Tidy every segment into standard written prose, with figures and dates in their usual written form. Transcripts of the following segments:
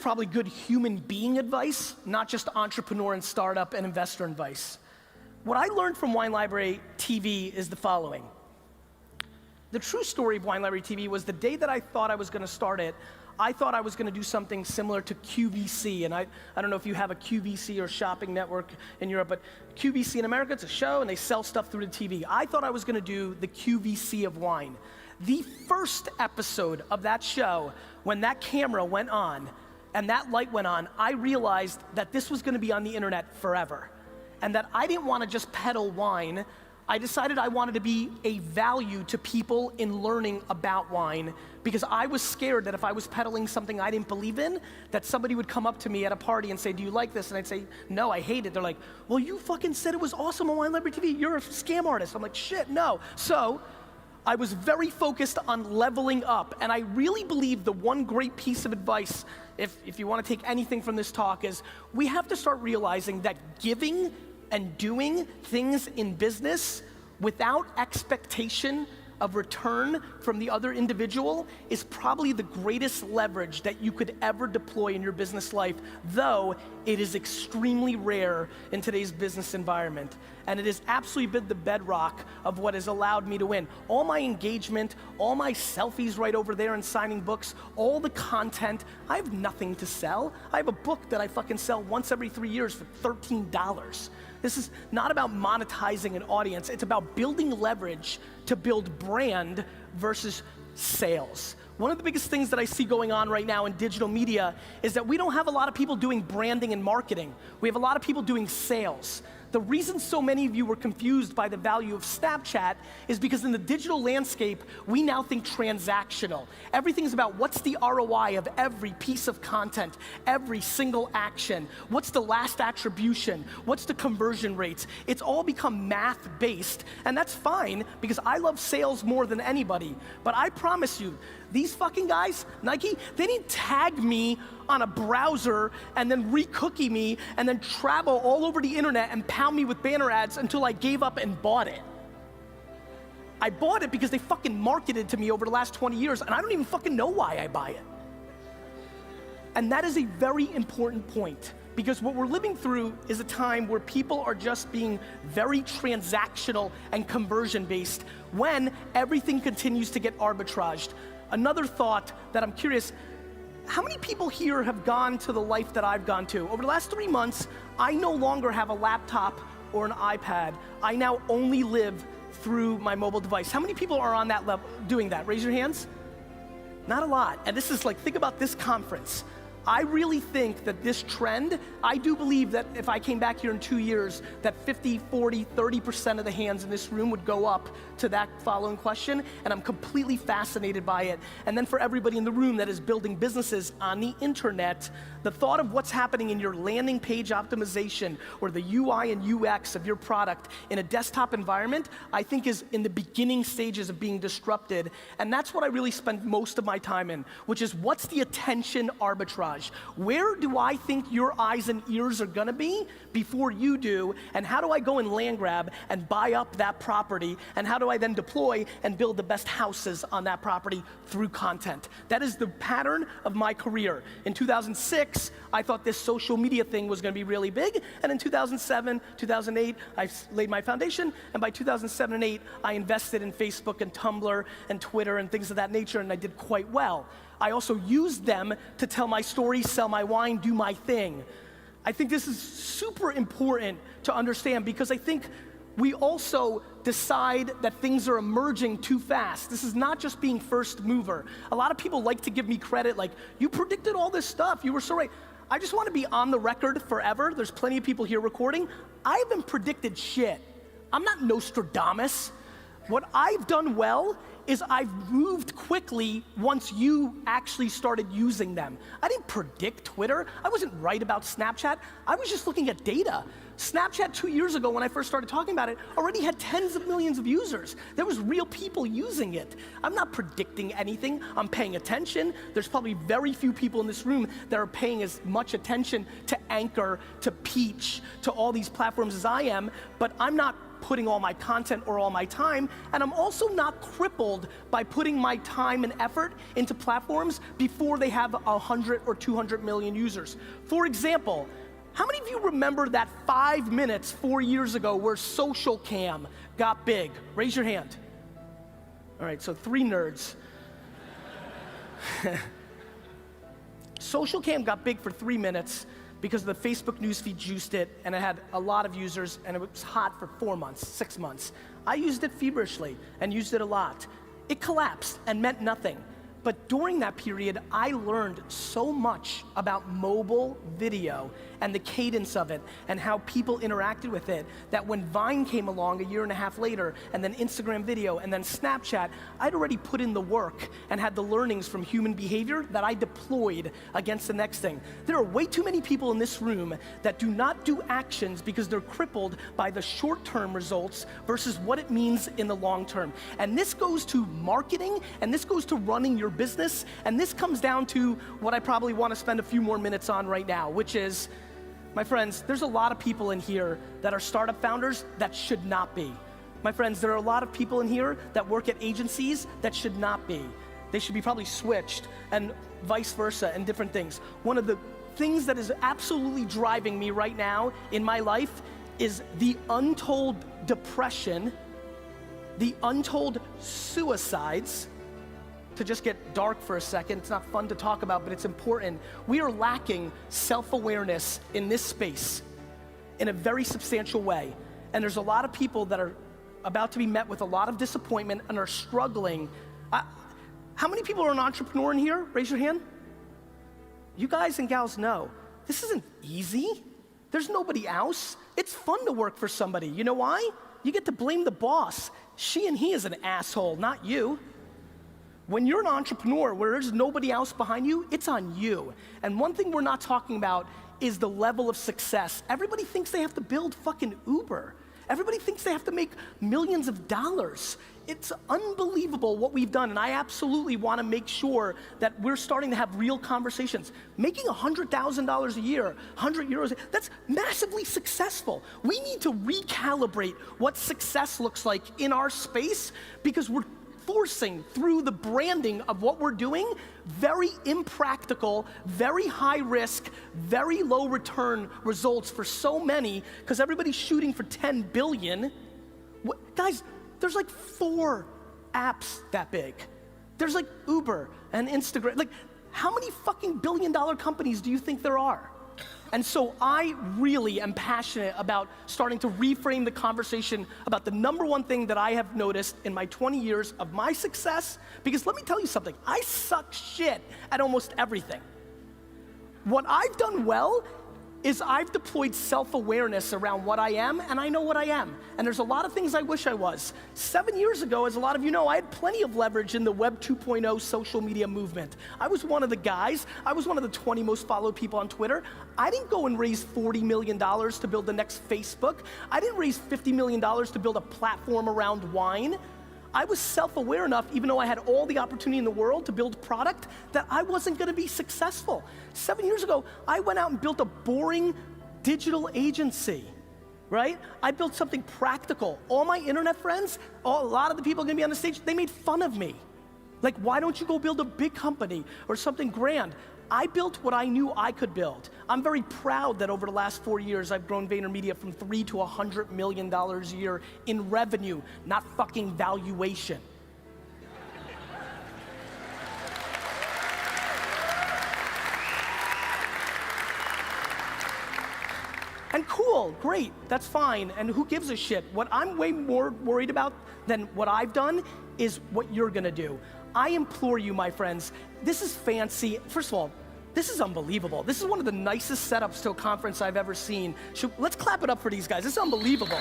probably good human being advice, not just entrepreneur and startup and investor advice. What I learned from Wine Library TV is the following. The true story of Wine Library TV was the day that I thought I was gonna start it, I thought I was gonna do something similar to QVC, and I don't know if you have a QVC or shopping network in Europe, but QVC in America, it's a show and they sell stuff through the TV. I thought I was gonna do the QVC of wine. The first episode of that show, when that camera went on and that light went on, I realized that this was gonna be on the internet forever, and that I didn't wanna just peddle wine. I decided I wanted to be a value to people in learning about wine, because I was scared that if I was peddling something I didn't believe in, that somebody would come up to me at a party and say, do you like this? And I'd say, no, I hate it. They're like, well, you fucking said it was awesome on Wine Library TV. You're a scam artist. I'm like, shit, no. So I was very focused on leveling up, and I really believe the one great piece of advice, if you want to take anything from this talk, is we have to start realizing that giving and doing things in business without expectation of return from the other individual is probably the greatest leverage that you could ever deploy in your business life, though it is extremely rare in today's business environment. And it has absolutely been the bedrock of what has allowed me to win. All my engagement, all my selfies right over there and signing books, all the content, I have nothing to sell. I have a book that I fucking sell once every 3 years for $13. This is not about monetizing an audience, it's about building leverage to build brand versus sales. One of the biggest things that I see going on right now in digital media is that we don't have a lot of people doing branding and marketing. We have a lot of people doing sales. The reason so many of you were confused by the value of Snapchat is because in the digital landscape, we now think transactional. Everything is about what's the ROI of every piece of content, every single action, what's the last attribution, what's the conversion rates. It's all become math-based, and that's fine because I love sales more than anybody. But I promise you, these fucking guys, Nike, they didn't tag me on a browser and then re-cookie me and then travel all over the internet and pound me with banner ads until I gave up and bought it. I bought it because they fucking marketed to me over the last 20 years, and I don't even fucking know why I buy it. And that is a very important point, because what we're living through is a time where people are just being very transactional and conversion based when everything continues to get arbitraged. Another thought that I'm curious, how many people here have gone to the life that I've gone to? Over the last 3 months, I no longer have a laptop or an iPad. I now only live through my mobile device. How many people are on that level doing that? Raise your hands. Not a lot. And this is like, think about this conference. I really think that this trend, I do believe that if I came back here in 2 years, that 50, 40, 30% of the hands in this room would go up to that following question, and I'm completely fascinated by it. And then for everybody in the room that is building businesses on the internet, the thought of what's happening in your landing page optimization or the UI and UX of your product in a desktop environment, I think is in the beginning stages of being disrupted. And that's what I really spend most of my time in, which is what's the attention arbitrage? Where do I think your eyes and ears are gonna be before you do, and how do I go and land grab and buy up that property, and how do I then deploy and build the best houses on that property through content? That is the pattern of my career. In 2006, I thought this social media thing was gonna be really big, and in 2007, 2008, I laid my foundation, and by 2007 and 8, I invested in Facebook and Tumblr and Twitter and things of that nature, and I did quite well. I also used them to tell my story, sell my wine, do my thing. I think this is super important to understand, because I think we also decide that things are emerging too fast. This is not just being first mover. A lot of people like to give me credit, like, you predicted all this stuff, you were so right. I just want to be on the record forever. There's plenty of people here recording. I haven't predicted shit. I'm not Nostradamus. What I've done well is I've moved quickly once you actually started using them. I didn't predict Twitter. I wasn't right about Snapchat. I was just looking at data. Snapchat 2 years ago, when I first started talking about it, already had tens of millions of users. There was real people using it. I'm not predicting anything. I'm paying attention. There's probably very few people in this room that are paying as much attention to Anchor, to Peach, to all these platforms as I am, but I'm not putting all my content or all my time, and I'm also not crippled by putting my time and effort into platforms before they have 100 or 200 million users. For example, how many of you remember that 5 minutes 4 years ago where social cam got big? Raise your hand. All right, so 3 nerds. Social cam got big for 3 minutes because the Facebook newsfeed juiced it, and it had a lot of users, and it was hot for 4 months, 6 months. I used it feverishly and used it a lot. It collapsed and meant nothing. But during that period, I learned so much about mobile video and the cadence of it and how people interacted with it that when Vine came along 1.5 years later, and then Instagram video, and then Snapchat, I'd already put in the work and had the learnings from human behavior that I deployed against the next thing. There are way too many people in this room that do not do actions because they're crippled by the short-term results versus what it means in the long term. And this goes to marketing, and this goes to running your business, and this comes down to what I probably want to spend a few more minutes on right now, which is, my friends, there's a lot of people in here that are startup founders that should not be. My friends, there are a lot of people in here that work at agencies that should not be. They should be probably switched, and vice versa, and different things. One of the things that is absolutely driving me right now in my life is the untold depression, the untold suicides. To just get dark for a second, it's not fun to talk about, but it's important. We are lacking self-awareness in this space in a very substantial way. And there's a lot of people that are about to be met with a lot of disappointment and are struggling. How many people are an entrepreneur in here? Raise your hand. You guys and gals know, this isn't easy. There's nobody else. It's fun to work for somebody. You know why? You get to blame the boss. She and he is an asshole, not you. When you're an entrepreneur where there's nobody else behind you, it's on you. And one thing we're not talking about is the level of success. Everybody thinks they have to build fucking Uber. Everybody thinks they have to make millions of dollars. It's unbelievable what we've done, and I absolutely want to make sure that we're starting to have real conversations. Making $100,000 a year, 100 euros, that's massively successful. We need to recalibrate what success looks like in our space because we're forcing through the branding of what we're doing, very impractical, very high risk, very low return results for so many, because everybody's shooting for 10 billion. Guys, there's like 4 apps that big. There's like Uber and Instagram. Like, how many fucking billion-dollar companies do you think there are? And so I really am passionate about starting to reframe the conversation about the number one thing that I have noticed in my 20 years of my success, because let me tell you something, I suck shit at almost everything. What I've done well is I've deployed self-awareness around what I am, and I know what I am. And there's a lot of things I wish I was. 7 years ago, as a lot of you know, I had plenty of leverage in the Web 2.0 social media movement. I was one of the guys, I was one of the 20 most followed people on Twitter. I didn't go and raise $40 million to build the next Facebook. I didn't raise $50 million to build a platform around wine. I was self-aware enough, even though I had all the opportunity in the world to build product, that I wasn't gonna be successful. 7 years ago, I went out and built a boring digital agency, right? I built something practical. All my internet friends, a lot of the people gonna be on the stage, they made fun of me. Like, why don't you go build a big company or something grand? I built what I knew I could build. I'm very proud that over the last 4 years, I've grown VaynerMedia from $3 to $100 million a year in revenue, not fucking valuation. And cool, great, that's fine, and who gives a shit? What I'm way more worried about than what I've done is what you're gonna do. I implore you, my friends, this is fancy. First of all, this is unbelievable. This is one of the nicest setups to a conference I've ever seen. Let's clap it up for these guys. This is unbelievable.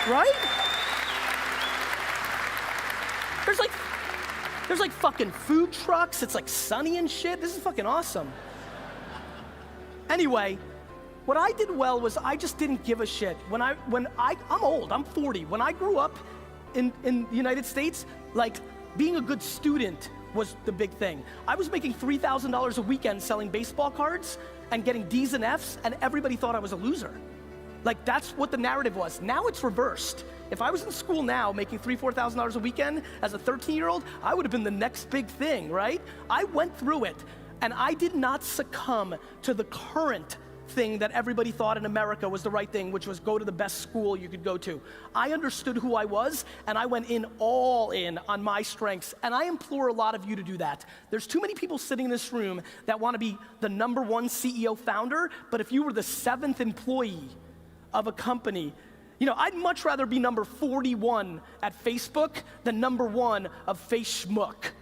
Right? There's like fucking food trucks. It's like sunny and shit. This is fucking awesome. Anyway, what I did well was I just didn't give a shit. I'm old, I'm 40. When I grew up in the United States, like, being a good student was the big thing. I was making $3,000 a weekend selling baseball cards and getting D's and F's, and everybody thought I was a loser. Like, that's what the narrative was. Now it's reversed. If I was in school now making $3,000, $4,000 a weekend as a 13-year-old, I would have been the next big thing, right? I went through it, and I did not succumb to the current thing that everybody thought in America was the right thing, which was go to the best school you could go to. I understood who I was, and I went in all in on my strengths, and I implore a lot of you to do that. There's too many people sitting in this room that want to be the #1 CEO founder, but if you were the 7th employee of a company, you know, I'd much rather be number 41 at Facebook than #1 of Facebook.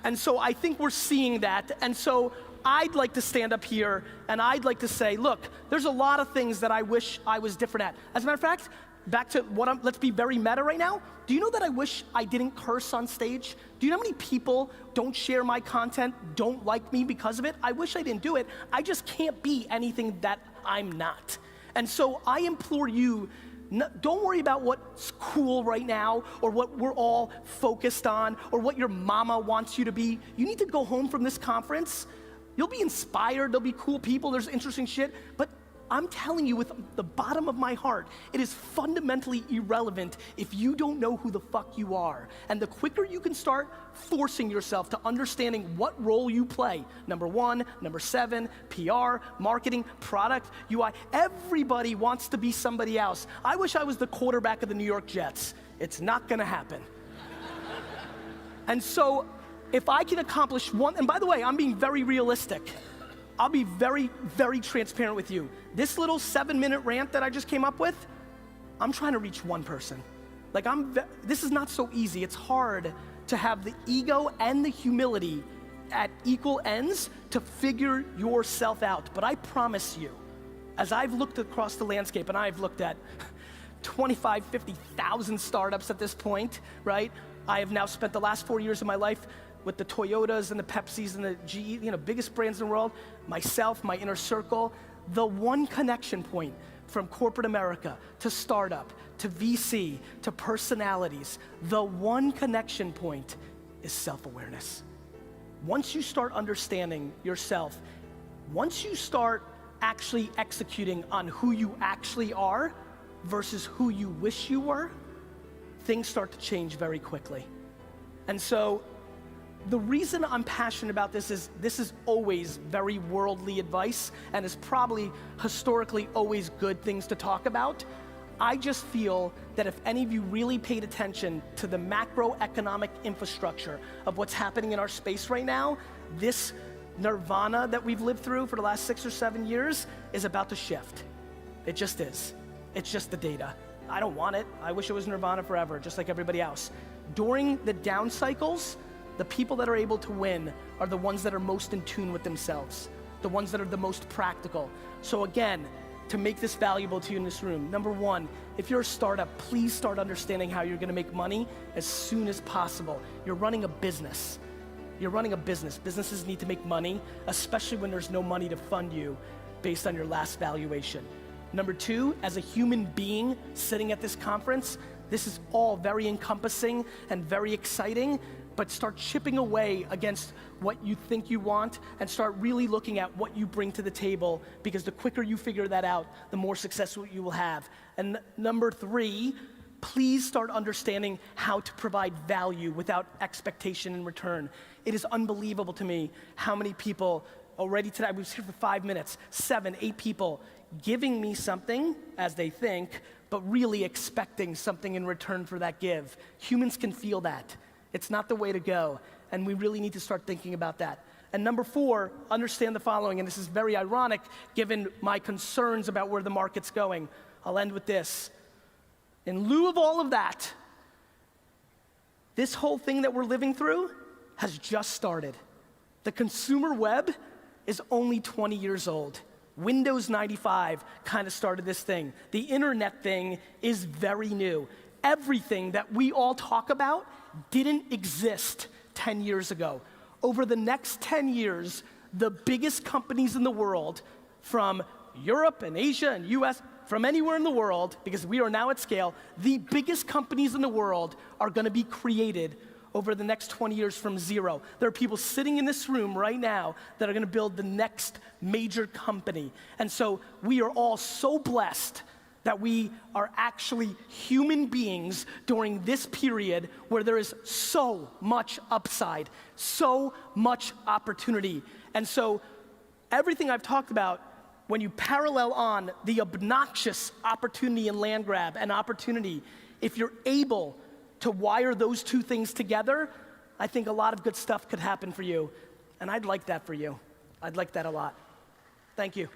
And so I think we're seeing that, and so I'd like to stand up here and I'd like to say, look, there's a lot of things that I wish I was different at. As a matter of fact, back to what let's be very meta right now. Do you know that I wish I didn't curse on stage? Do you know how many people don't share my content, don't like me because of it? I wish I didn't do it. I just can't be anything that I'm not. And so I implore you, don't worry about what's cool right now or what we're all focused on or what your mama wants you to be. You need to go home from this conference. You'll be inspired, there'll be cool people, there's interesting shit, but I'm telling you with the bottom of my heart, it is fundamentally irrelevant if you don't know who the fuck you are. And the quicker you can start forcing yourself to understanding what role you play, #1, #7, PR, marketing, product, UI, everybody wants to be somebody else. I wish I was the quarterback of the New York Jets. It's not gonna happen. And so, if I can accomplish one, and by the way, I'm being very realistic. I'll be very, very transparent with you. This little 7-minute rant that I just came up with, I'm trying to reach one person. Like this is not so easy. It's hard to have the ego and the humility at equal ends to figure yourself out. But I promise you, as I've looked across the landscape, and I've looked at 25, 50,000 startups at this point, right? I have now spent the last 4 years of my life with the Toyotas and the Pepsis and the GE, you know, biggest brands in the world, myself, my inner circle. The one connection point from corporate America to startup, to VC, to personalities, the one connection point is self-awareness. Once you start understanding yourself, once you start actually executing on who you actually are versus who you wish you were, things start to change very quickly. And so, the reason I'm passionate about this is always very worldly advice and is probably historically always good things to talk about. I just feel that if any of you really paid attention to the macroeconomic infrastructure of what's happening in our space right now, this nirvana that we've lived through for the last 6 or 7 years is about to shift. It just is. It's just the data. I don't want it. I wish it was nirvana forever, just like everybody else. During the down cycles, the people that are able to win are the ones that are most in tune with themselves, the ones that are the most practical. So again, to make this valuable to you in this room, #1, if you're a startup, please start understanding how you're gonna make money as soon as possible. You're running a business. You're running a business. Businesses need to make money, especially when there's no money to fund you based on your last valuation. #2, as a human being sitting at this conference, this is all very encompassing and very exciting, but start chipping away against what you think you want and start really looking at what you bring to the table, because the quicker you figure that out, the more successful you will have. And #3, please start understanding how to provide value without expectation in return. It is unbelievable to me how many people already today, we was here for 5 minutes, 7, 8 people giving me something as they think, but really expecting something in return for that give. Humans can feel that. It's not the way to go, and we really need to start thinking about that. And #4, understand the following, and this is very ironic given my concerns about where the market's going. I'll end with this. In lieu of all of that, this whole thing that we're living through has just started. The consumer web is only 20 years old. Windows 95 kind of started this thing. The internet thing is very new. Everything that we all talk about didn't exist 10 years ago. Over the next 10 years, the biggest companies in the world, from Europe and Asia and US, from anywhere in the world, because we are now at scale, the biggest companies in the world are gonna be created over the next 20 years from zero. There are people sitting in this room right now that are gonna build the next major company. And so we are all so blessed that we are actually human beings during this period where there is so much upside, so much opportunity. And so everything I've talked about, when you parallel on the obnoxious opportunity and land grab and opportunity, if you're able to wire those two things together, I think a lot of good stuff could happen for you. And I'd like that for you. I'd like that a lot. Thank you.